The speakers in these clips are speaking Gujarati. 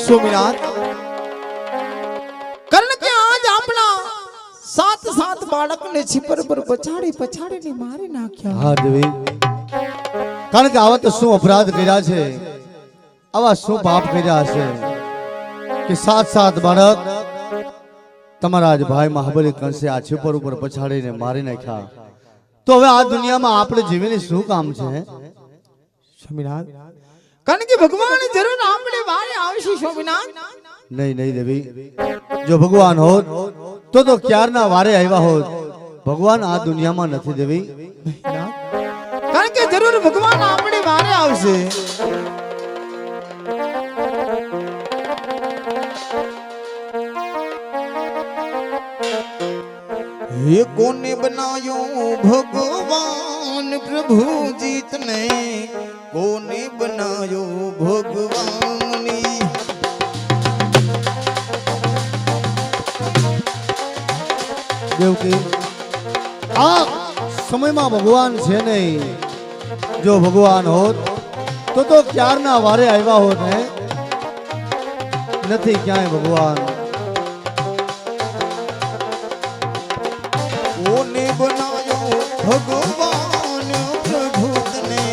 સોમનાથ કારણ કે આજ આપણા સાત બાળકને છીપર પર પછાડીને મારી નાખ્યા। હા દેવી, કારણ કે આવા તો શું અપરાધ કર્યા છે, આવા શું પાપ કર્યા હશે કે સાત બાળક તમારા જ ભાઈ મહાબલી કંસે આ છીપર ઉપર પછાડીને મારી નાખ્યા। તો હવે આ દુનિયામાં આપણે જીવીને શું કામ છે? સોમનાથ કારણ કે ભગવાન જરૂર આપણે વારે આવશે સોમનાથ। નહીં દેવી, જો ભગવાન હોત તો ક્યારના વારે આવ્યા હોત। ભગવાન આ દુનિયામાં નથી દેવી, કારણ કે જરૂર ભગવાન આપણે વારે આવશે। ये कोने बनायो भगवान प्रभु जीतने कोने बनायो भगवान। દેવકી આ સમયમાં ભગવાન છે નહીં, જો ભગવાન હોત તો ક્યારના વારે આવ્યા હોત ને, નથી ક્યાંય ભગવાન। कोने बनायो भगवान प्रभु तने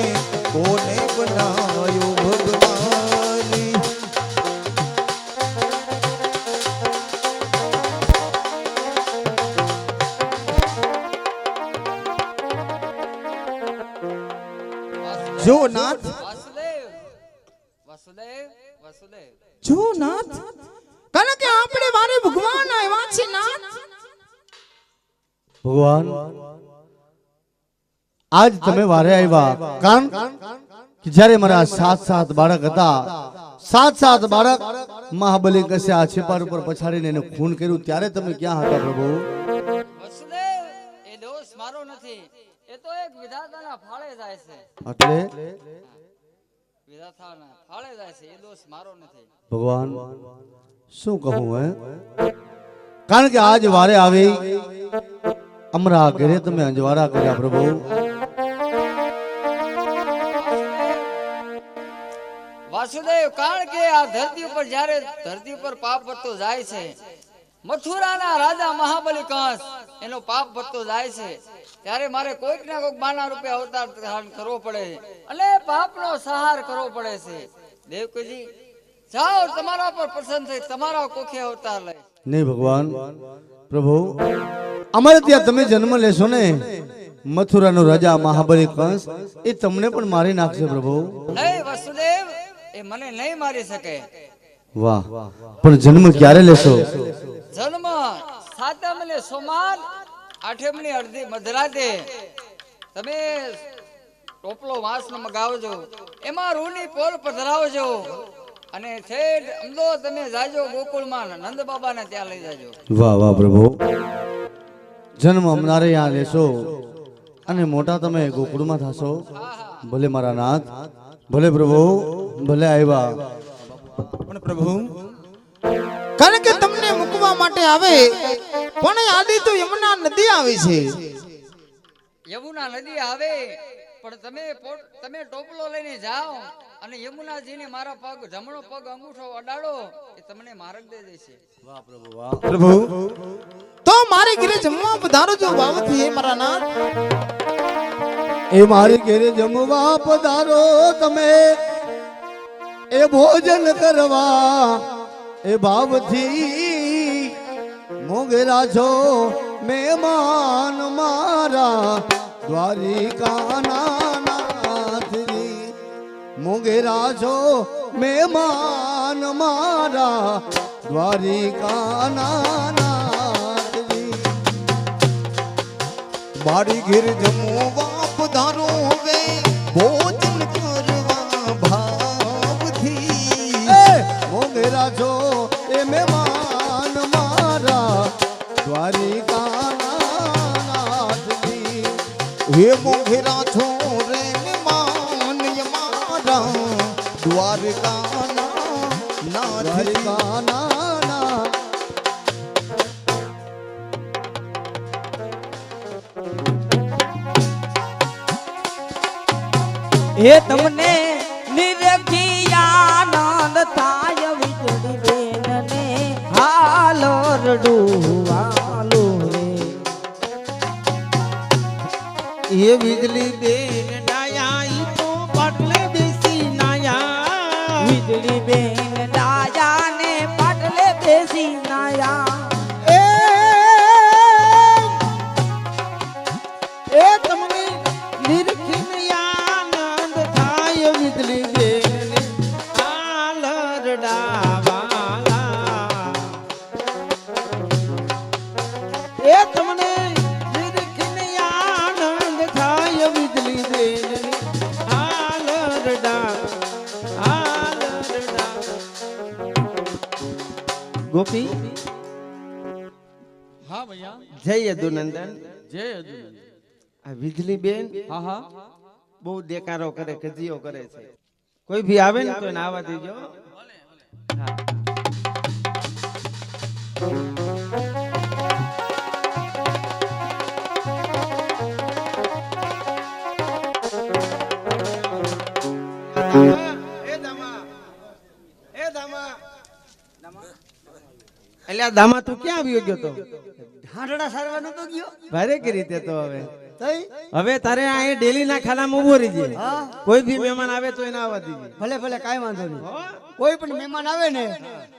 कोने बनायो भगवान। जो नाथ વાસુદેવ जो नाथ કારણ કે આપણે મારે ભગવાન આવ્યા છે નાથ। ભગવાન આજ તમે વારે આવ્યા, કારણ કે જ્યારે મારા સાત બાળક હતા, સાત બાળક મહાબલી કસે આ છીપર ઉપર પછાડીને એને ખૂન કર્યું, ત્યારે તમે ક્યાં હતા પ્રભુ? વાસુદેવ, એ દોષ મારો નથી, એ તો એક વિધાતાના ફાળે જાય છે। એટલે વિધાતાના ફાળે જાય છે, એ દોષ મારો નથી। ભગવાન શું કહું હે, કારણ કે આજ વારે આવી અમરા ઘરે તમે અંજવારા કર્યા પ્રભુ। વાસુદેવ, કારણ કે આ ધરતી ઉપર જ્યારે ધરતી ઉપર પાપ વધતો જાય છે, મથુરાના રાજા મહાબલી કંસ એનો પાપ વધતો જાય છે, ત્યારે મારે કોઈક ના કોઈક બાના રૂપે અવતાર ધારણ કરવો પડે અને પાપનો સહાર કરવો પડે છે। દેવકીજી જાઓ, તમારા પર પ્રસન્ન થઈ તમારા કોખે અવતાર લે। નહીં ભગવાન, પ્રભુ અમારે ત્યાં તમે જન્મ લેશો ને, મથુરાનો રાજા મહાબલી કંસ એ તમને પણ મારી નાખશે પ્રભુ। નહીં વસુદેવ, એ મને નહીં મારી શકે। વાહ, પણ જન્મ ક્યારે લેશો? જન્મ સાતમને સોમવાર, આઠમની અડધી મધરાતે તમે ટોપલો વાંસનો મગાવજો, એમાં રૂની પોલ પધરાવજો અને છેડ અમદો તમે જાજો ગોકુળમાં નંદ બાબાને ત્યાં લઈ જાજો। વાહ પ્રભુ, જન્મ અમારે यहाँ લેશો અને મોટા તમે ગોકુળમાં થશો। ભલે મારા નાથ, ભલે પ્રભુ, ભલે આવ્યા। પણ પ્રભુ કારણ કે તમને મૂકવા માટે આવે, પણ આદિ તો યમુના નદી આવે છે। યમુના નદી આવે, પણ તમે ટોપલો લઈને જાઓ અને યમુનાજીને મારા પગ જમણો પગ અંગૂઠો અડાડો, એ તમને માર્ગ દે દેશે। વાહ પ્રભુ, વાહ પ્રભુ તો મારે ઘરે જમવા પધારો જો બાબતથી હે મારા નાથ। એ મારી ઘરે જમવા પધારો તમે, એ ભોજન કરવા એ ભાવથી મોગેરા છો મહેમાન મારા દ્વારિકાના નાથજી। મોગેરા છો મહેમાન મારા દ્વારિકાના નાથજી। મારી ઘેર જમવા પધારો હવે ભોજન કરવા ભાવથી। મોગેરા છો એ મહેમાન મારા દ્વારિકાના નાથજી। હે મોઘેરા છો રે મહેમાન મારા દ્વારકાના નાથ। એ તમને નિરખી આનંદ થાય વિજડ વીજળી બેન આલરડા વાલા એ તમને નિરખીને આનંદ થાય વીજળી બેન આલરડા આલરડા ગોપી હા ભૈયા જય યદુનંદન જય અર્જુન આ વીજળી બેન હા હા બહુ દેકારો કરે કજીઓ કરે છે કોઈ ભી આવે ને તો એને આવવા દેજો હા. એટલે આ દામા તું ક્યાં આવ્યો ગયો તો હાંડડા સારવાનો તો ગયો ભારે કે રીતે તો હવે તઈ હવે તારે અહીં ડેલી ના ખાનામાં ઉભો રહીજે હા કોઈ ભી મહેમાન આવે તો એને આવવા દીજે ભલે ભલે કાંઈ વાંધો નહીં કોઈ પણ મહેમાન આવે ને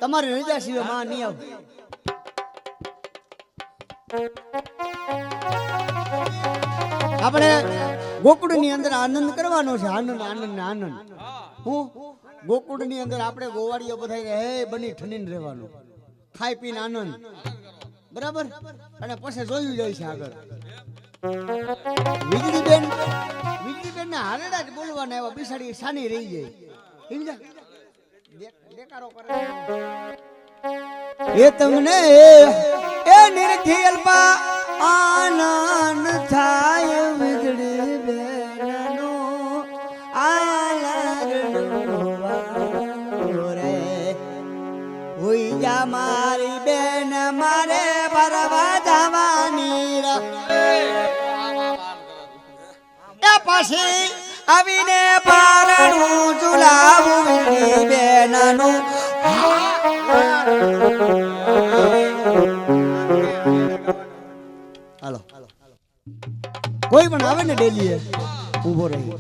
તમારી રજા સિવાય માં નહીં આવે આપણે ગોકુળ ની અંદર આનંદ કરવાનો છે આનંદ આનંદ ને આનંદ હું ગોકુળ ની અંદર આપણે ગોવાળીઓ બધા હે બની ઠંડીને રહેવાનું ખાઈ પીને આનંદ બરાબર અને પછી જોયું જાય છે આગળ વીજળીબેન ને હારેડા જ બોલવાના એવા બિસાડી સાની રહી જાય સમજા દેકારો કરે એ તમને એ નિરખી અલ્પા આનંદ થાય વીજળી બેનનો આલરડો રે હોઈ જા મારી બેન મારે બરવા જવાની એ પછી આવીને પારણું ઝુલાવું વીજળી બેનનું હાલો કોઈ પણ આવે ને ડેલી ઉભો રહી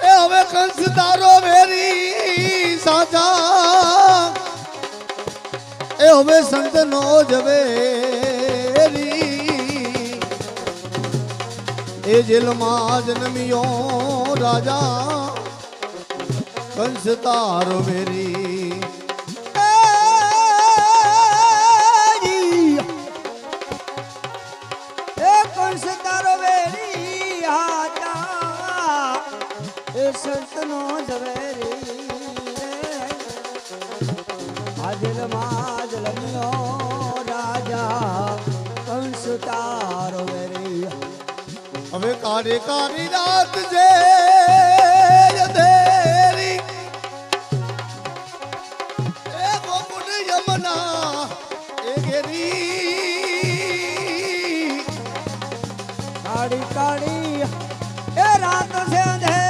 એ હવે કંસ તારો વેરી સાચા એ હવે સંત નો જવેરી એ જેલમાં જન્મ્યો રાજા કંસ તારો વેરી એ કંસ તારો વેરી હાચા એ સંતનો ઝવેરી હાજર માજ લમ્યો રાજા કંસ તારો વેરી હવે કારે કારી રાત જે અંધેરી એ ગોકુળ યમુના એ ઘેરી કાળી કાળી એ રાત છે અંધેરી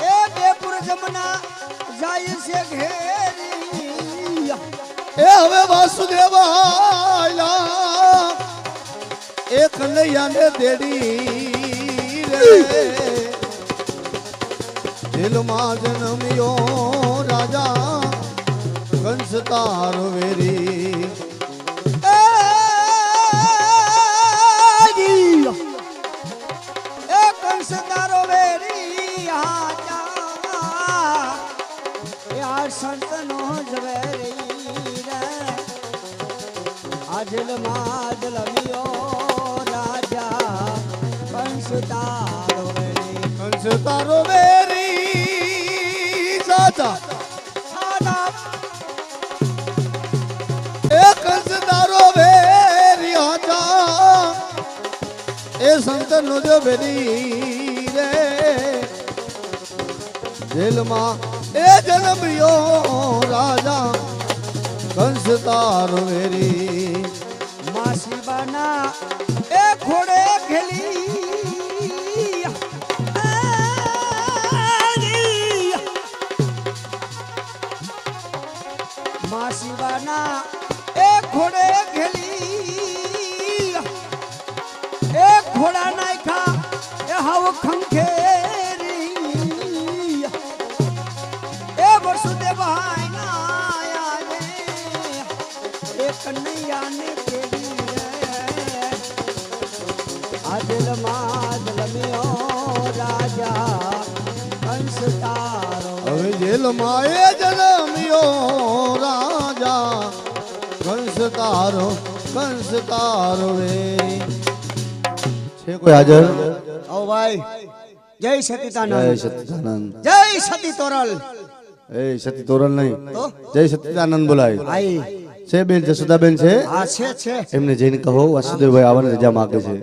એ બેપુર જમના જાય છે ઘેરી એ હવે વાસુદેવાયલા એ કનૈયાને દેડી રે દિલમાં જન્મ્યો રાજા કંસ તારો વેરી એ કંસ તારો વેરી હાચા એ આ સંતનો ઝવેરી રે આજલ માજલ મિયો રાજા કંસ તારો વેરી કંસ તારો વેરી સાચા સાદા એ કંસ તારો વેરી હાચા એ સંત નો જો વેરી રે જેલમાં એ જન્મ્યો રાજા કંસ તારો વેરી માસી બાના એ ઘોડે ખેલી માસી બાના એ ઘોડે ખેલી એ ઘોડા નાખ્યા એ હાવ ખંખેરી વાસુદેવાય ના આયા રે એ કનૈયાને કેવી રે આજલ માદલમ્યો રાજા કંસ તારો હવે જેલમાં એ જન્મ્યો રાજા કંસ તારો રે છે કોઈ હાજર? ઓ ભાઈ જય જય સતીતાનંદ સચ્ચિદાનંદ. જય સતી તોરલ એ સતી તોરલ નહીં, તો જય સચ્ચિદાનંદ બોલાય આઈ છે. બેન જસોદાબેન છે, આ છે એમને જઈને કહો વાસુદેવભાઈ આવવાની રજા માગે છે.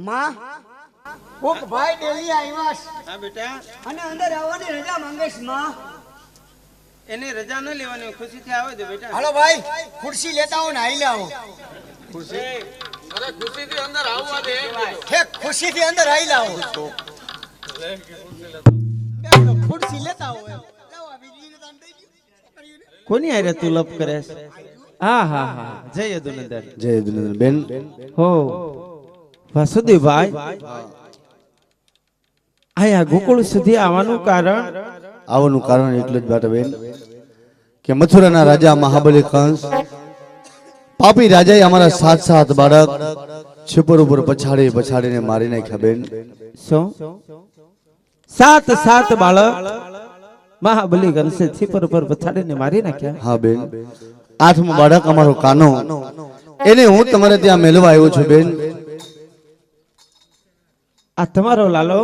માં કોક ભાઈ ડેલી આવ્યા છે. હા બેટા, અને અંદર આવવાની રજા માંગેશ માં. એને રજા ન લેવાની, ખુશીથી આવે છે બેટા. હાલો ભાઈ ખુરશી લેતા આવો ને આઈ લાવો. ઠેક ખુશીથી અંદર આઈ લાવો. બેહો, ખુરશી લેતા આવો એમ. લાવો આ બીજી ને તાન દઈ દ્યો. કોની આરે તું લપ કરે છે? હા હા હા, જય યદુનંદન. જય દુનિયા બેન. હો વાસુદેવભાઈ, આયા ગોકુળ સુધી આવવાનું કારણ? આવવાનું કારણ એટલું જ બેટા બેન કે મથુરાના રાજા મહાબલી કંસ પાપી રાજાએ અમારા 7 બાળક છિપર ઉપર પછાડીને મારી નાખ્યા બેન. શું? 7 બાળક મહાબલી કંસે છીપર પર પછાડીને મારી નાખ્યા? હા બેન, 8મો બાળક અમારો કાનો, એને હું તમારે ત્યાં મેળવા આવ્યો છું બેન. આ તમારો લાલો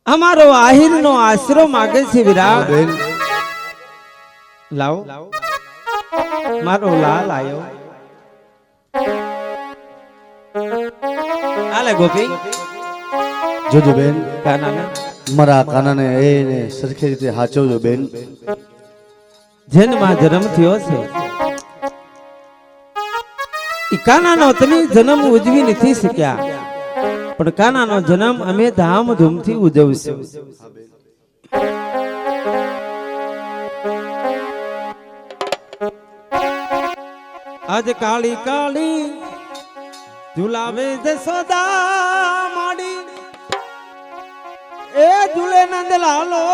અમારો આહિરનો આશરો માગે છે વીરા. બેન લાવો મારો લાલ આયો. આલે ગોપી, જોજો બેન, કાનાને મારા કાનાને એને સરખી રીતે હાચવજો બેન. જન્મમાં જન્મ થયો છે, ઈ કાનાનો તમે જન્મ ઉજવી નથી શક્યા, પણ કાનાનો જન્મ અમે ધામધૂમથી ઉજવશું. આજ કાળી કાળી ઝુલાવે જસોદા માડી, એ ઝુલે નંદ લાલો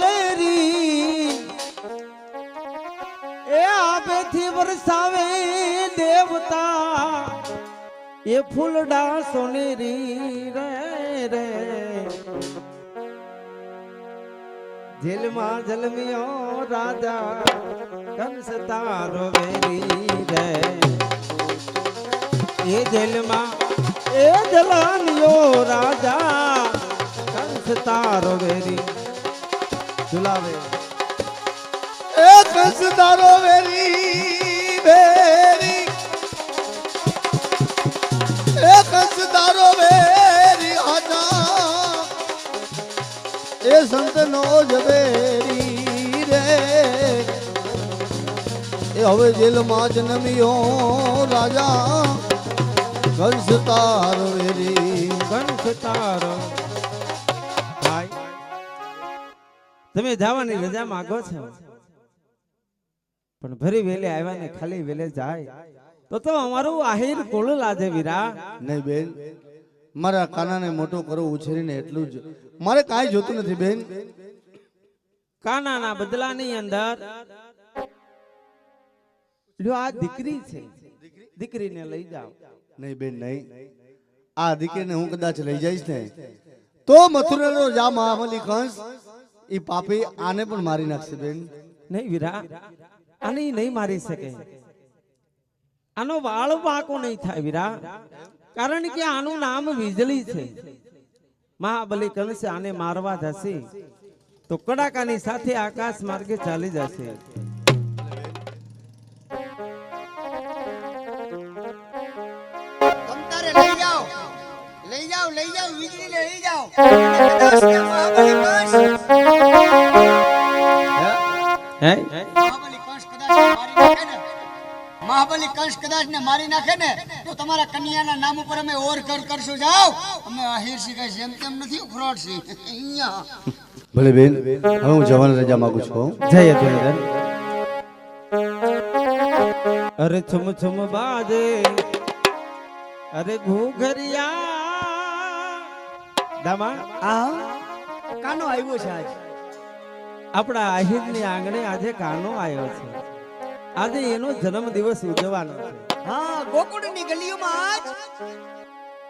લેરી, એ આબેથી વરસાવે દેવતા, એ ફૂલડા સોનેરી રે રે. જેલમાં જલમિયો રાજા કંસ તારો વેરી રે, એ જેલમાં એ જલાનિયો રાજા કંસ તારો વેરી. ઝુલાવે એ કંસ તારો વેરી વેરી, એ કંસ તારો વેરી હાજા, એ સંતનો ઝવેરી રે, એ હવે જેલમાં જન્મ્યો રાજા કંસ તારો વેરી. કંસ તારો. ભાઈ તમે જવાની રજા માંગો છો, પણ ભરી વેલે આવ્યા ને ખાલી વેલે જાય તો અમારું આહિર કુળ લાજે વીરા. નહીં બેન, મારા કાનાને મોટો કરો ઉછેરીને એટલું જ, મારે કાંઈ જોતું નથી બેન. કાનાના બદલાની અંદર લ્યો આ દીકરી છે, દીકરીને લઈ જાઓ. નહીં બેન નહીં, આ દીકરીને હું કદાચ લઈ જઈશ ને તો મથુરાનો જા મહાબલી કંસ એ પાપી આને પણ મારી નાખશે બેન. નહીં વીરા, આને નહીં મારી શકે, આનો વાળ પાકો નહીં થાય વીરા, કારણ કે આનું નામ વીજળી છે. મહાબલી કંસ આને મારવા જશે તો કડાકાની સાથે આકાશ માર્ગે ચાલી જશે. તમ તારે લઈ જાઓ વીજળી લઈ જાઓ. કદાચ કે મહાબલી કંસ હે મહાબલી કંસ કદાચ ને મારી નાખે ને તો તમારા કન્યાના નામ ઉપર અમે ઓર કરશું. જાઓ, અમે આહિર શીખાય જેમ તેમ નથી ફ્રોડ છે અહીંયા. ભલે બેન, હવે હું જવાની રજા માંગુ છું. જય યદુનંદન. અરે છુમ છુમ બાજે, અરે ઘૂઘરિયા દામા. આ કાનો આવ્યો છે આજ. આપણા આહિરની આંગણે આજે કાનો આવ્યો છે. આજે એનો જન્મ દિવસ ઉજવવાનો છે. હા, ગોકુળની ગલીઓમાં આજ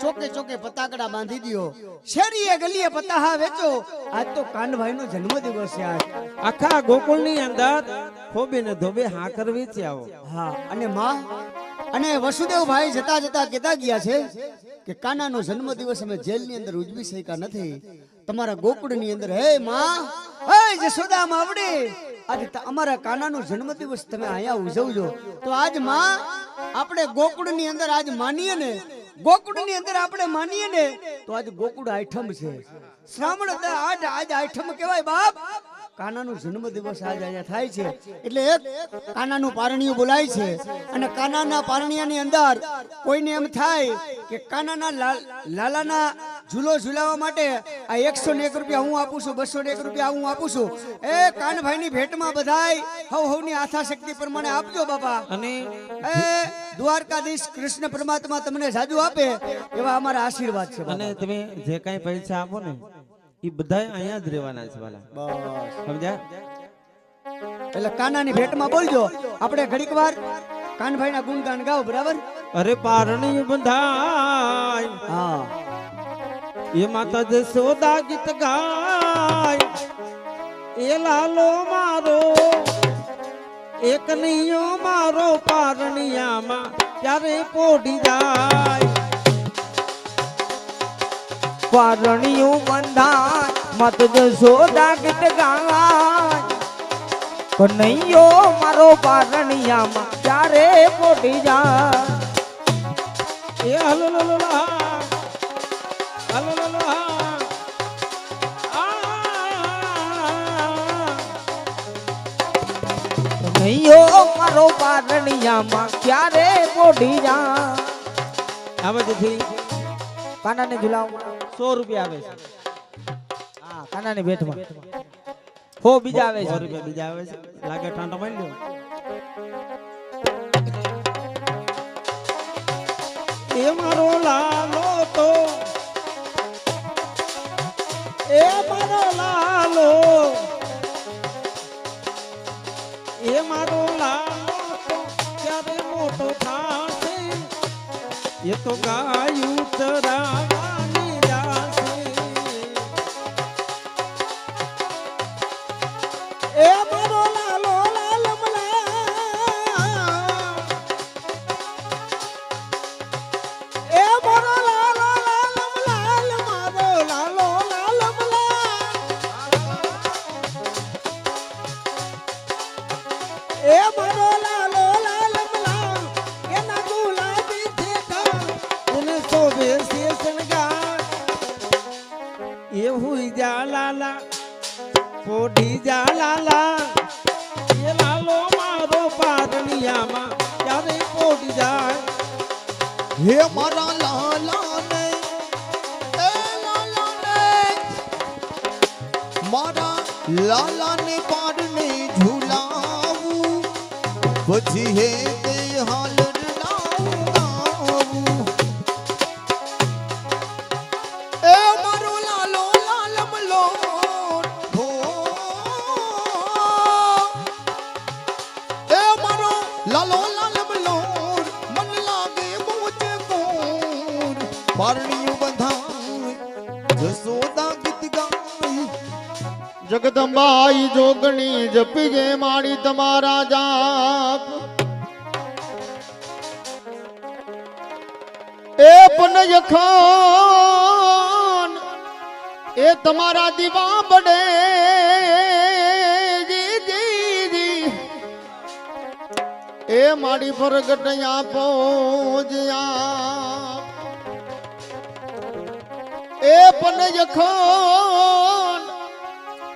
ચોકે ચોકે પતાકડા બાંધી દિયો, શેરીએ ગલીએ પતાહા વેચો. આજ તો કાનભાઈનો જન્મ દિવસ છે. આજ આખા ગોકુળની અંદર ખોબે ને ધોબે હા કરવી છે. આવો. હા, અને માં અને વસુદેવભાઈ જતા જતા કહેતા ગયા છે કે કાનાનો જન્મ દિવસ અમે જેલની અંદર ઉજવી શક્યા નથી. તમારા ગોકુળની અંદર હે માં, હે જશોદા માવડે, આજે અમારા કાનાનો જન્મ દિવસ તમે અહીંયા ઉજવજો. તો આજ માં આપણે ગોકુળની અંદર આજ માનીએ ને, ગોકુળની અંદર આપણે માનીએ ને તો આજ ગોકુળ આઠમ છે. શ્રાવણ આજ આઠમ કહેવાય બાપ. કાનાનો જન્મ દિવસ આજ અહીંયા થાય છે. એટલે એક કાનાનું પારણિયું બોલાય છે. અને કાનાના પારણિયાની અંદર કોઈને એમ થાય કે કાનાના લાલાના ઝૂલો ઝૂલાવવા માટે આ 101 રૂપિયા હું આપું છું, 201 રૂપિયા હું આપું છું. એ કાનભાઈની ભેટમાં બધાય હવની આસ્થા શક્તિ પ્રમાણે આપજો બાપા. અને એ દ્વારકાધીશ કૃષ્ણ પરમાત્મા તમને જાજુ આપે એવા અમારા આશીર્વાદ છે. અને તમે જે કાંઈ પૈસા આપો ને એ બધા અહીંયા જ રહેવાના છે વાલા. બસ સમજ્યા? એટલે કાનાની ભેટમાં બોલજો. આપણે ઘડીક વાર કાનભાઈના ગુણગાન ગાઓ. બરાબર? અરે પારણી બંધાય, હા, એ માતા જશોદા ગીત ગાય, એ લાલો મારો એ કનૈયો મારો પારણિયામાં ત્યારે પોઢી જાય. પારણિયું બંધાય, મત જશોદા ગીત ગાય, કનૈયો મારો પારણિયામાં ત્યારે પોટી જાય. એ હલો લો હા, હલો લો હા, કનૈયો મારો પારણિયામાં ત્યારે પોટી જાય. આ બધું કાનાને ઝુલાવ 100 રૂપિયા આવે છે. હા, કાનાની ભેટમાં હો બીજા આવે 100 છે. રૂપિયા બીજા આવે છે. લાગે ટાંટો મારી લો. એ મારો લાલો તો એ મારો લાલો, એ મારો લાલો તો ક્યારે મોટો થાશે, એ તો ગાયું ચરાવવાની જાશે. એ મારો લાલો લાલમલા, એ મારો લાલો લાલમલાલ, મારો લાલો લાલમલા, એ મારો લાલો લાલમલા, એના ગુલાબી થેટા એને શોભે છે શણગાર. એ હુઈ જા લાલા, પોઢી જા લાલા, એ લાલો મારો પારણિયામાં ત્યારે પોઢી જાય. હે મારા લાલા ને, એ લાલા ને, મારા લાલા ને પારને ઝુલાવું, પછી હે તે હાલ રડાવું. એ મારો લાલો લાલમલો હો, એ મારો લાલો લાલમલો, મન લાગે મોજ કોર, પારણીયું બંધાય, જશોદા ગીત ગાય. જગદંબાઈ જોગણી જપી ગે મારી તમારા જાપ, એ પનય ખાન એ તમારા દીવા બડે જી જી જી. એ મારી ફરગટ આપો જ્યાં, એ પનય ખાન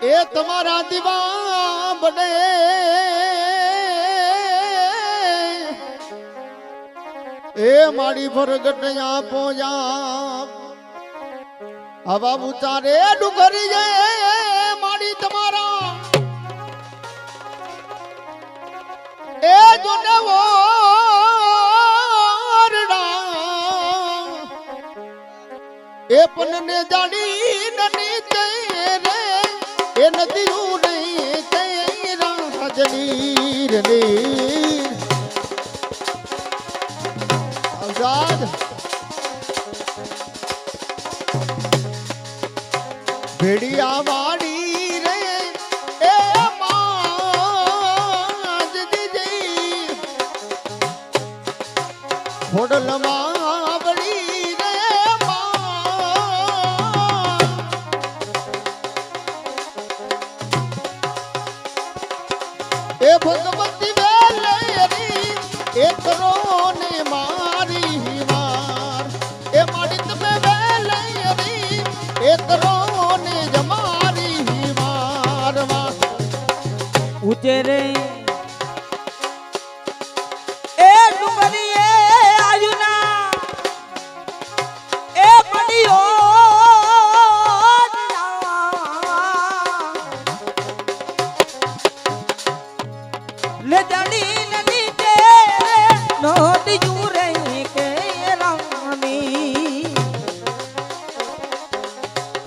એ તમારા દીવા બડે, એ મારી ફરગટ આપો જ્યાં. હવા ઉતારે ડુંગરી જાય મારી તમારા, એ જોને વરડા, એ પનને જાડી નની તેરે, એ નદીયું નહીં ખોડલમાં વળી રે માં. એ ભગવતી વેલેરી એ કરો ને મારી વાર. એ મારી તમે વેલેરી એ કરો ને જમારી વાર. ઉતરે એ ડુંગરીએ આયુના એ પડીઓ લે જાણી નદી તે નોટ જુરે કે રામી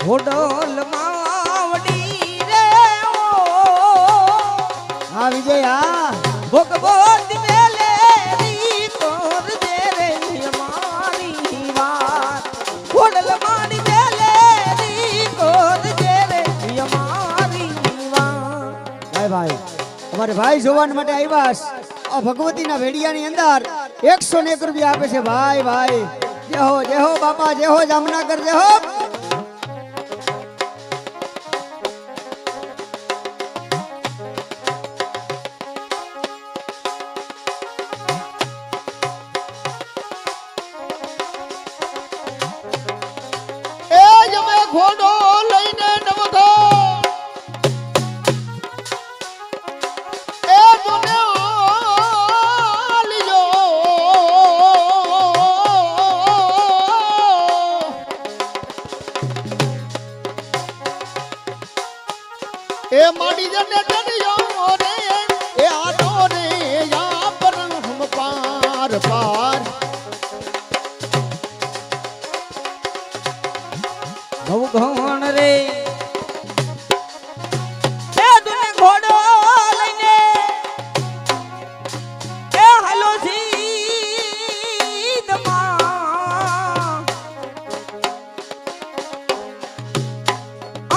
હોડલ માવડી રે ઓ હા વિજય હા ભગવત મેલેરી તોર દે રે અમારી વાત ખોડલ મારી મેલેરી તોર દે રે અમારી વાત. ભાઈ અમારે ભાઈ જોવા માટે આવ્યા છે. આ ભગવતીના વેડિયાની અંદર 101 રૂપિયા આપે છે ભાઈ ભાઈ. જય હો બાપા જય હો જામનગર જય હો. એ જમે ઘોડો લઈને નવધો એ જોને લીજો. એ માડી જને ડરિયો રે એ આટો રે યા પર હમ પાર પાર. ભવઘણ રે એ દુને ઘોડો લઈને એ હાલો સીધમાં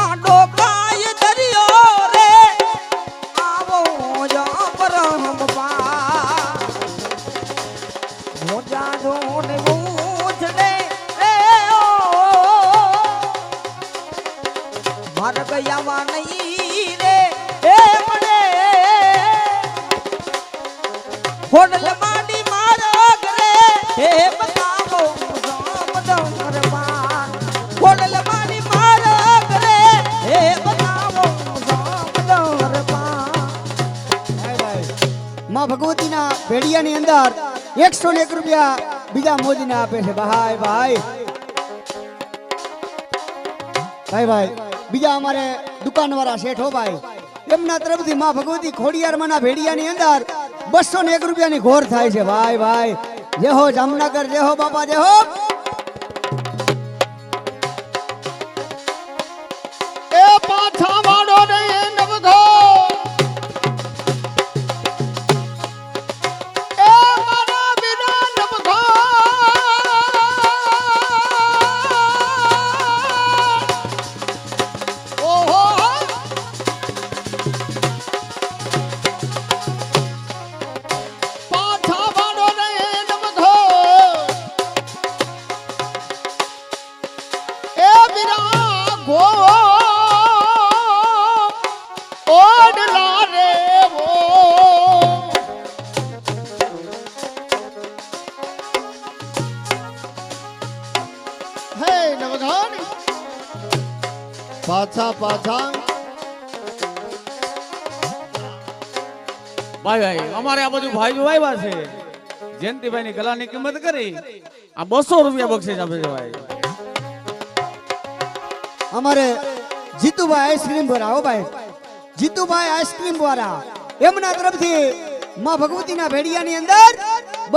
આ ડોકાય દરિયો રે આવો જા પરમ પા મોજા જોને મૂછ દે રે ઓ માર ગયામાં નહીં રે એ મને હોડલ માડી મારગ રે હે બતાવો સમદમ રમાન હોડલ માડી મારગ રે હે બતાવો સમદમ રમાન. માં ભગવતીના ભેડિયાની અંદર 101 રૂપિયા બીજા મોદીને આપે છે ભાઈ ભાઈ ભાઈ ભાઈ. બીજા અમારે દુકાનવાળા શેઠ હો ભાઈ એમના તરફથી માં ભગવતી ખોડિયારમાંના ભેડિયાની અંદર 201 રૂપિયાની ઘોર થાય છે ભાઈ ભાઈ. જય હો જામનગર જય હો બાપા જય હો. એ પાછા વાળો રે નવધો એ મારા વિના નવધો. ઓહો પાછા વાળો રે નવધો એ વિના ગો ઓડલા રે વો. હે નવઘાન પાછા પાછા ભાઈ ભાઈ અમારે આ બધું ભાઈ જો આવ્યા છે જયંતિભાઈ ની કલાની કિંમત કરી આ 200 રૂપિયા બક્ષિસ આપે છે ભાઈ. અમારે જીતુભાઈ આઈસ્ક્રીમ વાળા હો ભાઈ. જીતુભાઈ આઈસ્ક્રીમ વાળા એમના તરફથી માં ભગવતીના ભેડિયાની અંદર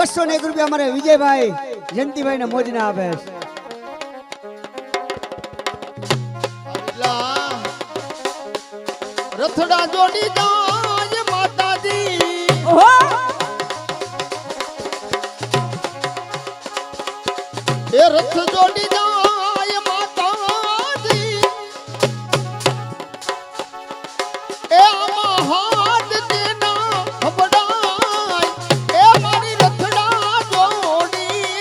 201 રૂપિયા અમારે વિજયભાઈ જયંતિભાઈ ને મોજના આપે છે. રથડા જોડી જાય માતાજી. ઓહો એ રથ જોડી જાય માતાજી. એ આમાં હાથ દેના હબડાય એ મારી રથડા જોડી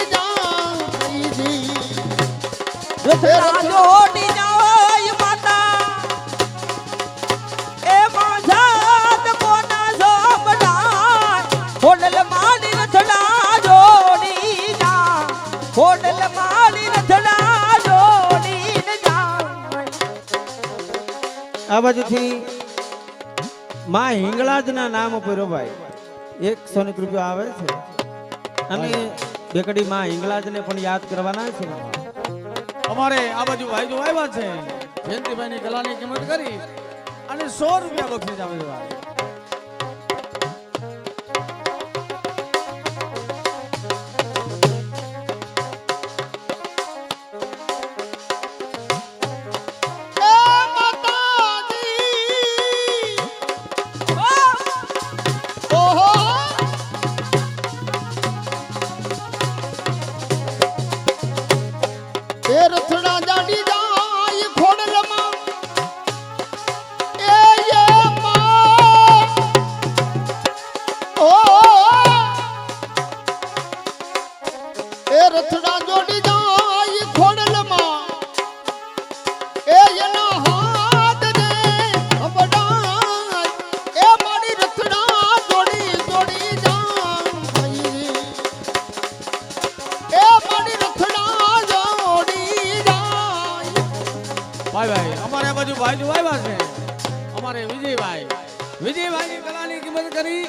આ બાજુથી માં હિંગળાજના નામ ઉપર ભાઈ 100 રૂપિયા આવે છે અને બેકડી માં હિંગળાજને પણ યાદ કરવાના છે અમારે આ બાજુ ભાઈ જો આવ્યા છે જયંતિભાઈ ની કલાની કિંમત કરી અને 100 રૂપિયા બક્ષીસ આવે છે ભાઈ ભાઈ અમારે આ બાજુ ભાઈ જો આવ્યા છે અમારે વિજયભાઈ ની કલાની કિંમત કરી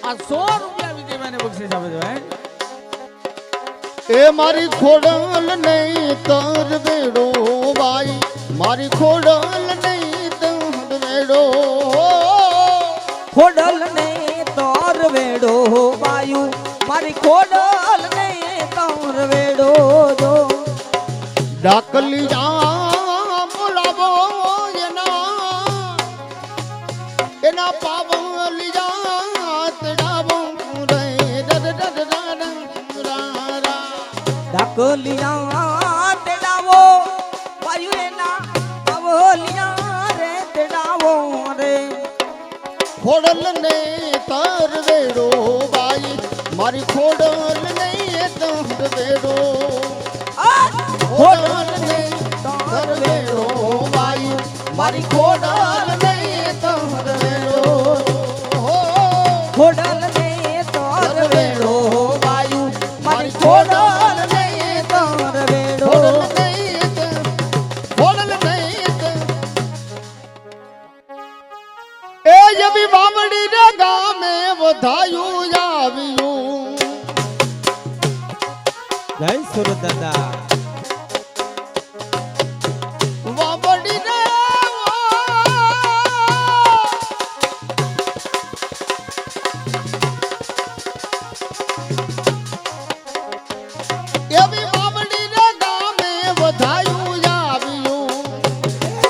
આ 100 રૂપિયા વિજયભાઈ ને બક્ષીસ આપે છે ભાઈ એ મારી ખોડલ નહીં તર વેડો બાઈ મારી ખોડલ નહીં તર વેડો ખોડલ ને તોર વેડો બાયુ મારી ખોડલ ને તોર વેડો જો ડાકલી જા બોલાવો એના પાવલી જા તડાવો રે ડાકલિયા તેડાવો બાયુ એના પાવલિયા રે તેડાવો રે ખોડલ ને તર વેડો બાઈ મારી ખોડલ ને તર વેડો ખોડલ ને તર વેડો બાઈ મારી ખોડલ ને તર વેડો ખોડલ ને તોર વેડો બાયુ મારી ખોડલ ને તોર વેડો એ જબી બામડી ને ગામે વધાયું આવ્યું જય સુરત દાદા બામડી ને એવી બામડી ને ગામે વધાયું આવ્યું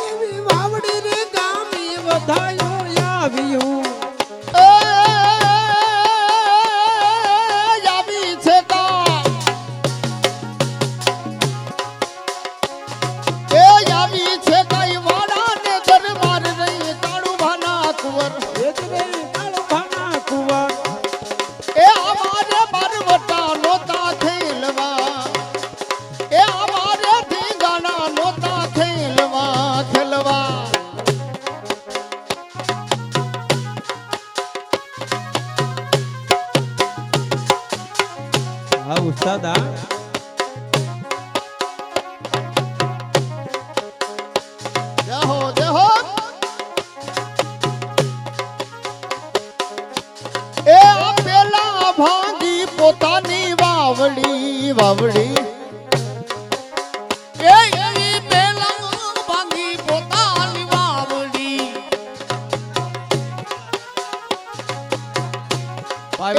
એવી વાવડી રે ગામે વધાયું આવ્યું આવી છે કા એ આવી છે કઈ વાડા ને દરબાર રહી કાળુ ભાના કુંવર એક રે કાળો ભાના કુંવર એ અમારે બારવટા નોતા ખેલવા એ અમારે ધીંગાણા નોતા ખેલવા હા ઉસ્તાદ જય હો એ આ પેલા ભાંગી પોતાની વાવડી એ એવી પેલા ભાંગી પોતાની વાવડી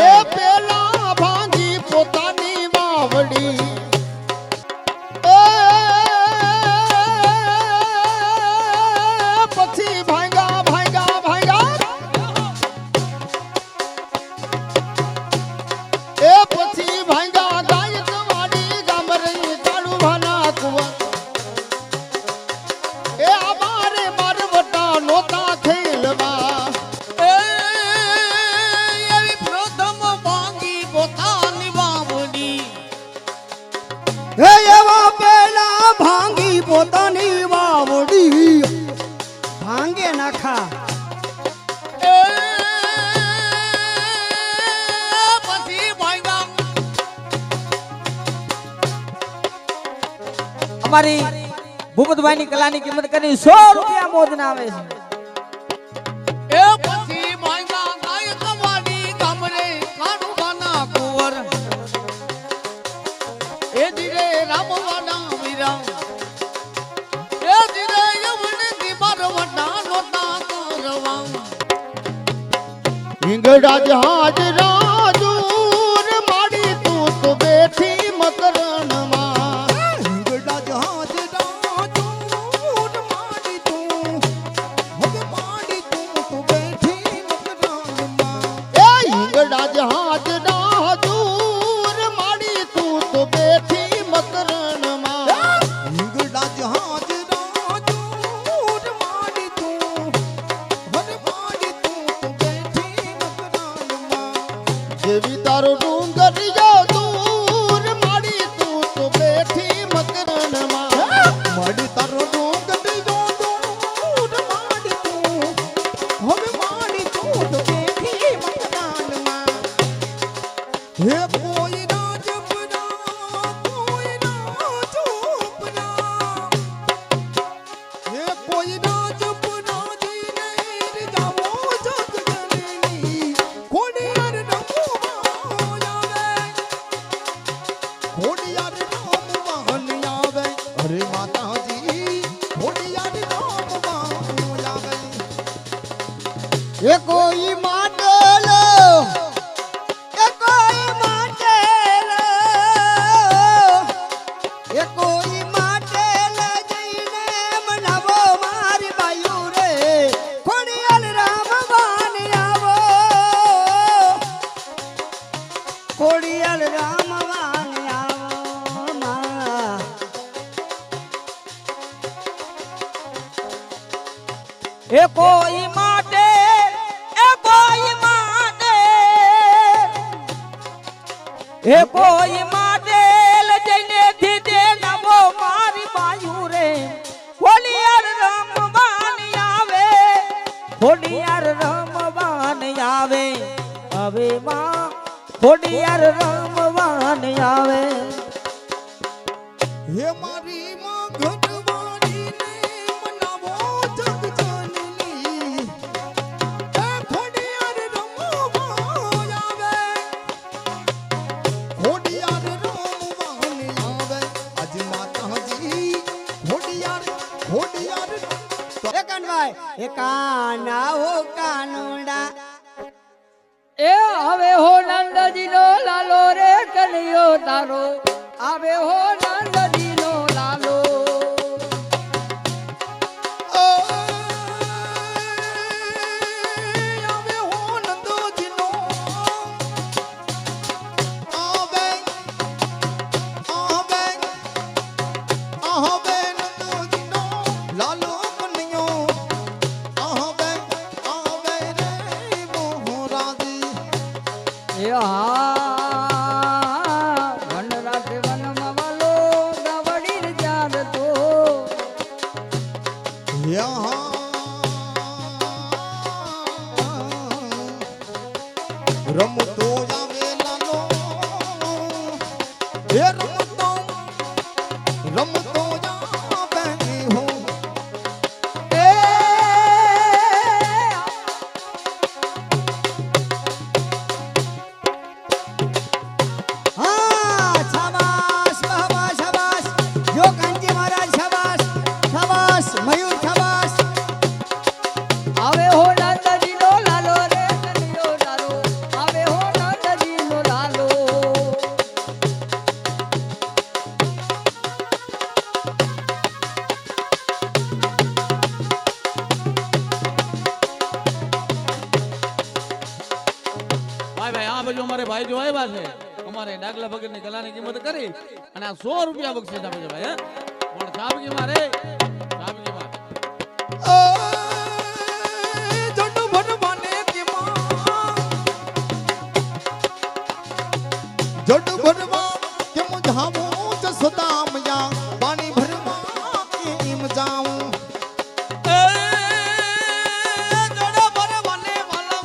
એ પેલા ભાંગી પોતાની વાવડી પછી ભાંગા એ પછી ભાંગા ગાયકવાડી ગામ રહી કાળુ ભાના કુંવર એ અમારે મારવટા નોતા ખેલવા એવી પ્રથમ ભાંગી પોતાની વાવડી હે એવા પેલા ભાંગી પોતાની વાવડી ભાંગે નાખા પછી ભાંગા અમારી ભૂપતભાઈ ની કલાની કિંમત કરી 100 રૂપિયા મોજ ના આવે છે હિંગળા જહાજ રાજુર માડી તું તો બેઠી મકરણમાં હિંગળા જહાજ રાજુર માડી તું હવે માડી તું તો બેઠી મકરણમાં એ હિંગળા જહાજ રાજુર માડી તું તો બેઠી મકરણમાં હિંગળા જહાજ રાજુર માડી તું હવે માડી તું તો બેઠી મકરણમાં જેવી તારો ડુંગરિયો દૂર માડી તું તો બેઠી મકરણમાં માડી તારો ડુંગરિયો દૂર માડી તું હવે માડી તું તો બેઠી મકરણમાં હે કોઈ રાજપરા કોઈ રાજપરા હે કોઈ રાજપરા જીને જાવો જગજનની ખોડિયાર રમવા આવે ખોડિયાર રમવા આવે અરે માતાજી ખોડિયાર રમવા આવે એ કોઈ માટલો એ કોઈ માટલો એ કોઈ માટલ જઈને મનાવો મારી બાયુ રે ખોડિયાર રામવાન આવો ખોડિયાર રામવાન આવો માં એ કોઈ માટે એ કોઈ માટે એ કોઈ માટે જઈને ધીધે નવો મારી બાયુ રે ખોડિયાર રમવાન આવે ખોડિયાર રમવાન આવે હવે માં ખોડિયાર રમવાન આવે હે મારી માં ઘટવાડીને મનાવો જગજનની હે ખોડિયાર રમવા આવે ખોડિયાર રમવાને આવે આજ માતાજી ખોડિયાર એ કાનભાઈ એ કાના હો કાનુડા એ હવે હો નંદજી નો લાલો રે કનૈયો તારો આવે હો નંદજી નો લાલો આવે હો નંદોજીનો આવે આવે આવે નંદોજીનો લાલો કનૈયો આવે આવે રે મોહરાજી એ હા વન રાતે વનમાં વાલો ગાવડી ને જાન તો રમતો આવે લાલો હે રમતો આવે હો એ હા શાબાશ બાબા શાબાશ જો કાંજી મહારાજ શાબાશ શાબાશ મયુર શાબાશ આવે હો નંદજી નો લાલો રે કનૈયો તારો આવે હો નંદજી નો લાલો ભાઈ ભાઈ આ બાજુ અમારે ભાઈ જો આવ્યા છે અમારે ડાગલા ભગત ની કલાની કિંમત કરી અને આ 100 રૂપિયા બક્ષીસ આપે છે ભાઈ પણ સાબકી મારે સાબકી મારે જડ ભરવાને કે માં જડ ભરવા કેમ જાવું જસદામયા પાણી ભરવા કેમ જાઉં જડ ભરવાને વાલા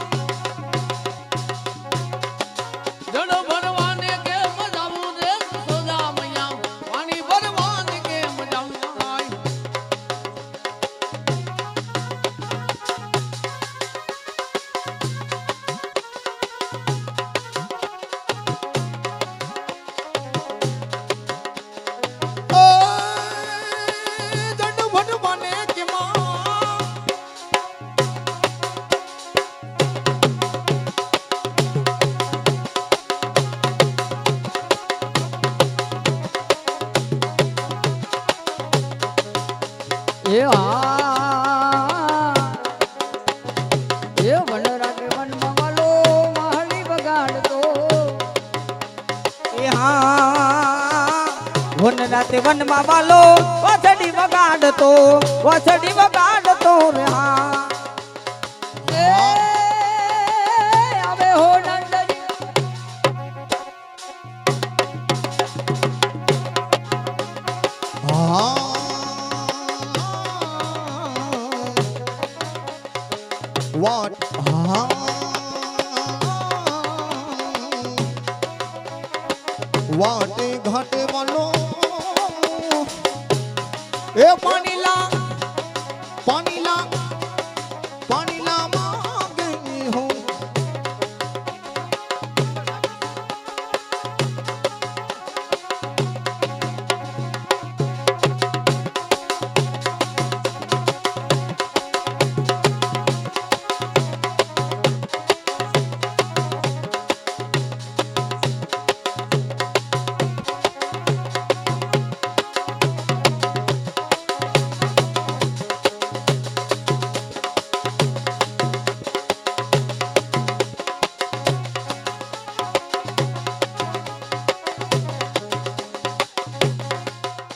જડો ભરવાને કેમ જાવું રે સોદા મૈયા પાણી ભરવાને કેમ જાવું તે વનમાં વાલો વાછડી વગાડતો રે હા એ આવે હો નંદજી What? વાટે ઘાટે વાલો એ પાણીલા માંગે હો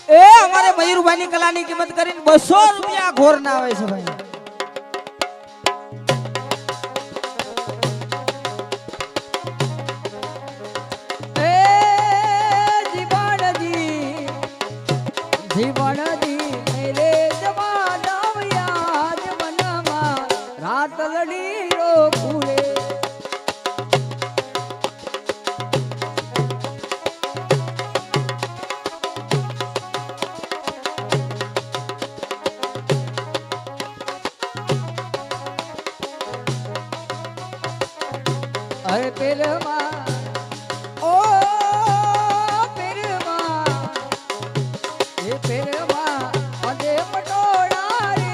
એ અમારે મયુરભાઈ ની કલાની કિંમત કરીને 200 રૂપિયા ઘોર ના આવે છે ભાઈ એ જીવણજી મેરે જમાના યાદ મનમાં રાત લડી રોકુરે અરે પેરમાં ઓ પેરમાં એ પેરમાં અજે પટોળા રે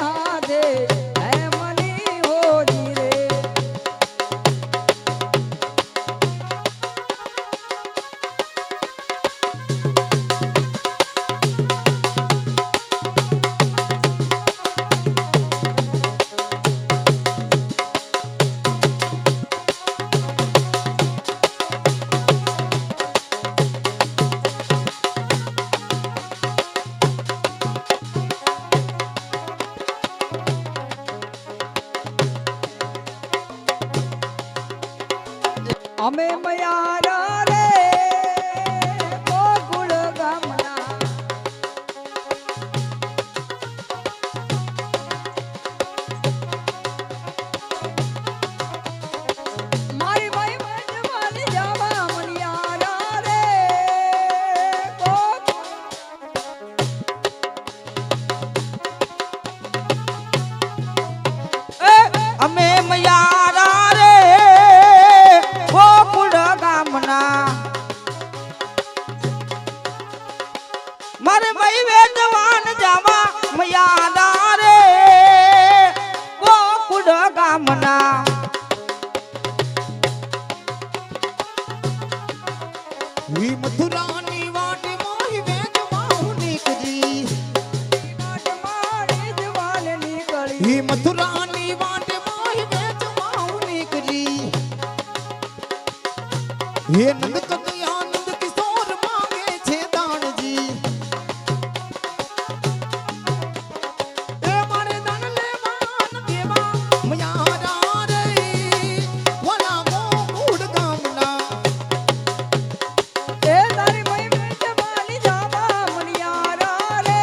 હાથે હે મની હોજી રે અમે મયારા રે ગોકુળ ગામના મારી ભાઈ મજમાની જાવા મણિયારા રે અમે મયારા રે ગોકુળ ગામના મારે ભાઈ વેદવાન જાવા મયારા રે ગોકુળ ગામના વી મથુરાની વાટે મોહી વેચવાહુ નીકળી મારી જવાન નીકળી વી મથુરાની વાટે મોહી વેચવાહુ નીકળી હે નંદ કનૈયા નંદ કિશોર માંગે છે દાણજી એ મારે દાન લેવા ન દેવા મયારા રે વાલા ગોકુળ ગામના એ તારી ભાઈ મજમાની જાવા મણિયારા રે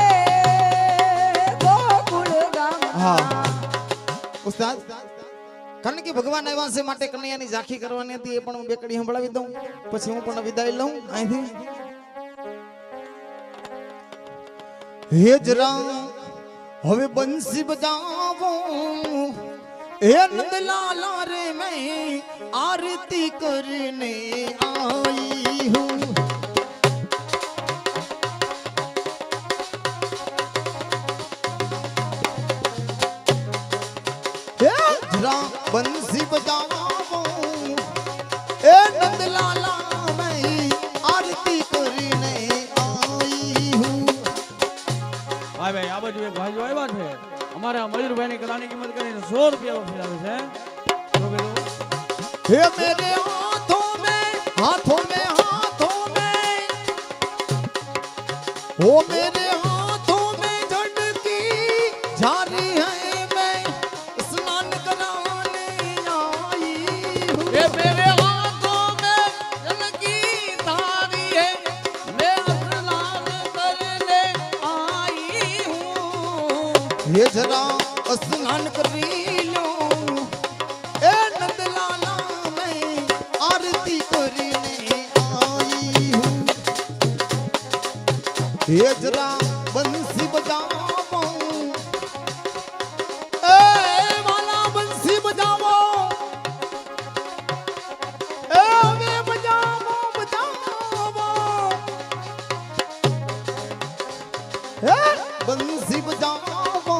ગોકુળ ગામના ઉસ્તાદ કારણ કે ભગવાન આવ્યા છે માટે કનૈયાની ઝાંખી કરવાની હતી એ પણ હું બે કડી સંભળાવી દઉં પછી હું પણ વિદાય લઉં અહીંથી હે જરા હવે બંસી બજાવો હે નંદલાલા રે મેં આરતી કરને आई हूँ जरा बंसी बजाओ ए नंदलाला मैं आरती करने आई हूँ ભાઈ આ બાજુ એક ભાઈઓ આવ્યા છે અમારા મયુરભાઈ ની કલાની કિંમત કરીને 100 રૂપિયા બક્ષીસ આવે છે તો કીધું हे मेरे हाथों में हो मेरे हाथों में झटकी झारी है मैं स्नान कराने आई हूँ ये मेरे हाथों में जलकी धारी है मैं स्नान करने आई हूँ ये जरा स्नान करी लो ए नंदलाला मैं आरती करने आई हूँ ये जरा बंसी बजाओ ए वाला बंसी बजाओ ए वे बजाओ बजाओ ए बंसी बजाओ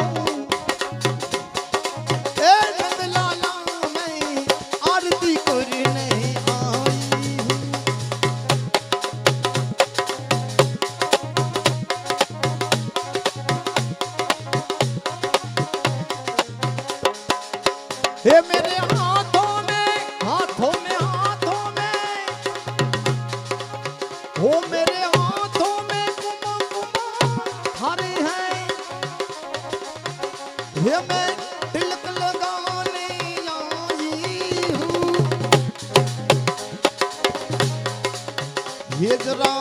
ए नंदलाला मैं आरती करने आई हूँ हे मेरे हाथों में हाथों में हाथों में हो मेरे हाथों में कुमकुम हरे हैं ये मैं तिलक लगाने आई हूँ ये जरा